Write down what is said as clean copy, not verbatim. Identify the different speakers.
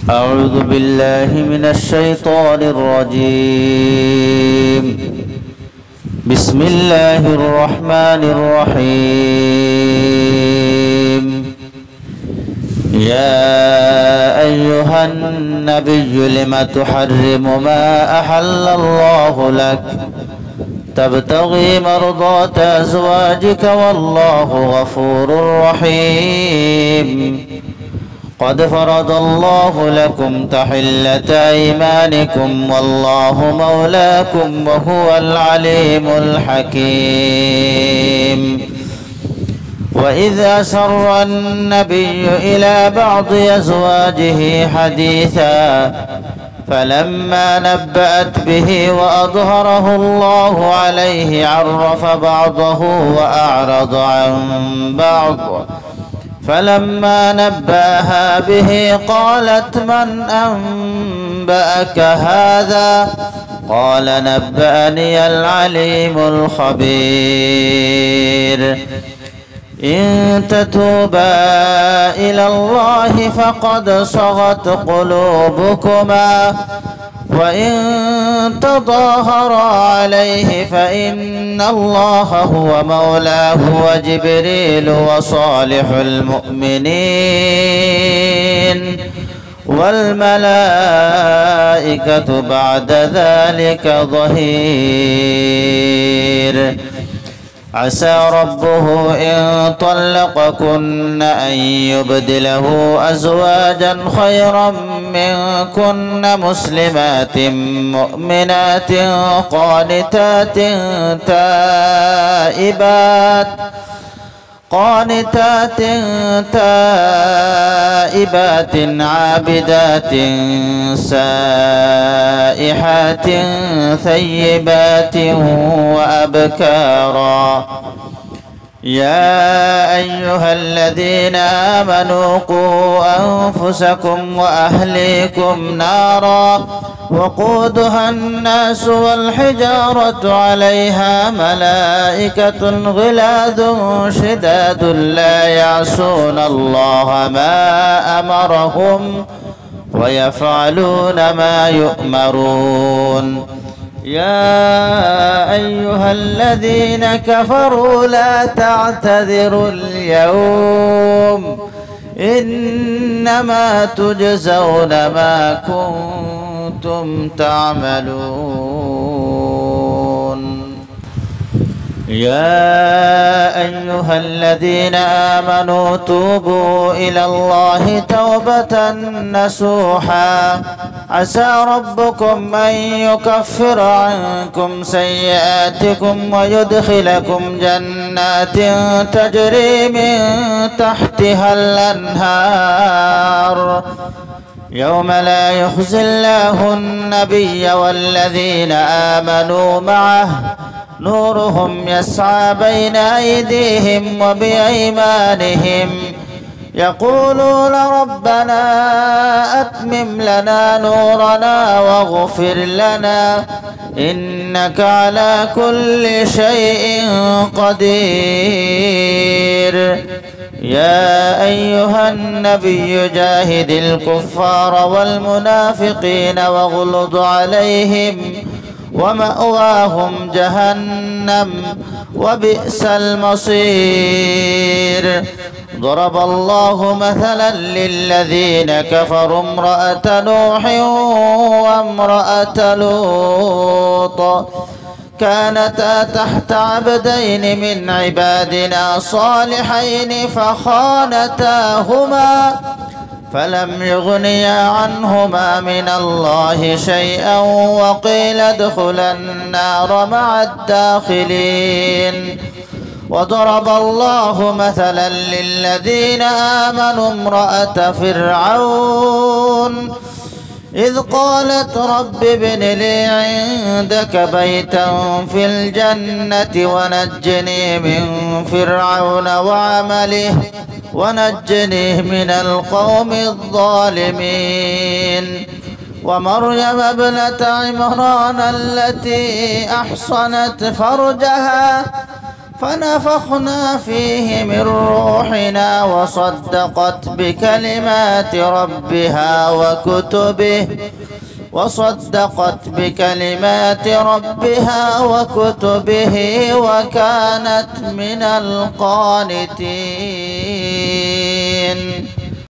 Speaker 1: أعوذ بالله من الشيطان الرجيم. بسم الله الرحمن الرحيم. يا أيها النبي لم تحرم ما أحل الله لك تبتغي مرضات أزواجك والله غفور رحيم. قد فرض الله لكم تحلة أيمانكم والله مولاكم وهو العليم الحكيم. وإذ أسر النبي إلى بعض أزواجه حديثا فلما نبأت به وأظهره الله عليه عرف بعضه وأعرض عن بعض. فلما نبأها به قالت من أنبأك هذا؟ قال نبأني العليم الخبير. إن تتوبا إلى الله فقد صغت قلوبكما وإن تظاهرا عليه فإن الله هو مولاه وجبريل وصالح المؤمنين والملائكة بعد ذلك ظهير. عسى ربه إن طلقكن أن يبدله أزواجا خيرا منكن مسلمات مؤمنات قانتات تائبات عابدات سائحات ثيبات وأبكارا. يا أيها الذين آمنوا قوا أنفسكم وأهليكم نارا وقودها الناس والحجارة عليها ملائكة غلاظ شداد لا يعصون الله ما أمرهم ويفعلون ما يؤمرون. يا أيها الذين كفروا لا تعتذروا اليوم إنما تجزون ما كنتم تعملون. يا أيها الذين آمنوا توبوا إلى الله توبة نصوحا عسى ربكم أن يكفر عنكم سيئاتكم ويدخلكم جنات تجري من تحتها الأنهار يوم لا يخزي الله النبي والذين آمنوا معه نورهم يسعى بين أيديهم وبأيمانهم يقولون ربنا أتمم لنا نورنا واغفر لنا إنك على كل شيء قدير. يا أيها النبي جاهد الكفار والمنافقين واغلظ عليهم ومأواهم جهنم وبئس المصير. ضرب الله مثلا للذين كفروا امرأة نوح وامرأة لوط كانتا تحت عبدين من عبادنا صالحين فخانتاهما فلم يغنيا عنهما من الله شيئا وقيل ادخلا النار مع الداخلين. وضرب الله مثلا للذين آمنوا امرأة فرعون إذ قالت رب ابن لي عندك بيتا في الجنة ونجني من فرعون وعمله ونجني من القوم الظالمين. ومريم ابنة عمران التي أحصنت فرجها فنفخنا فيه من روحنا وصدقت بكلمات ربها وكتبه وكانت من القانتين.